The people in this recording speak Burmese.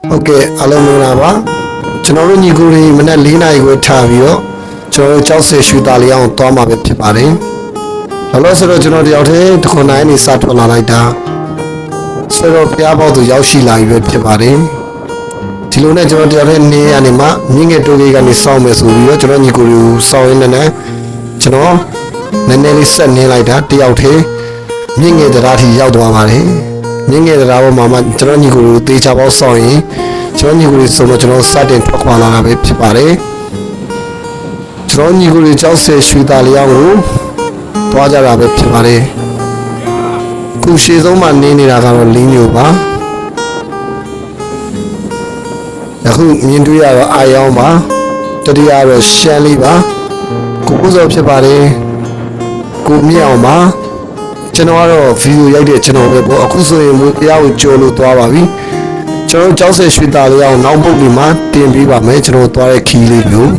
ဟုတ်ကဲ့အားလုံးမင်္ဂလာပါကျွန်တော်တို့ညီကိုတွေမနက်4နာရီကိုထားပြီးတော့ကျွန်တော်တို့ကြောက်စဲရွှေသားလေးအောင်သွားမှာပဲဖြစ်ပါတယ်လောလောဆယ်တော့ကျွန်တော်တယောက်တည်းတခွန်တိုင်းနေစထွက်လာလိုက်တာဆိုတော့ပြားပေါက်သူရောက်ရှိလာပြီပဲဖြစ်ပါတယ်ဒီလိုနဲ့ကျွန်တော်တယောက်တည်းနေရနေမှာမြင့်ငယ်တိုးလေးကနေစောင့်မယ်ဆိုပြီးတော့ကျွန်တော်ညီကိုတွေကိုစောင့်ရင်းနဲ့ကျွန်တော်နည်းနည်းလေးဆက်နေလိုက်တာတယောက်တည်းမြင့်ငယ်တရားထိရောက်သွားပါတယ်မြင့်ငယ်တရားပေါ်မှာကျွန်တော်ညီကိုတွေကိုတေးချပေါက်စောင့်ရင်ကျွန်တော်ညီကိုတွေဆိုတော့ကျွန်တော်စတင်ထွက်ခွာလာတာပဲဖြစ်ပါတယ်ကျွန်တော်ညီကိုတွေကြောက်ဆဲရွှေသားလေးအောင်ကိုတွားကြတာပဲဖြစ်ပါတယ်ခုရှေ့ဆုံးမှာနေနေတာကတော့လင်းမျိုးပါအခုမြင်တွေ့ရတော့အာယောင်းပါတတိယတော့ရှမ်းလေးပါကိုကိုစောဖြစ်ပါတယ်ကိုမြအောင်ပါကျွန်တော်ကတော့ဗီဒီယိုရိုက်တဲ့ကျွန်တော်ပဲပေါ့အခုဆိုရင်မွေးတရားကိုကြော်လို့သွားပါပြီကျွန်တော်ကြောက်ဆဲရွှေသားလေးအောင်နောက်ပုတ်ဒီမှာတင်ပေးပါမယ်ကျွန်တော်သွားတဲ့ခီးလေးမျိုး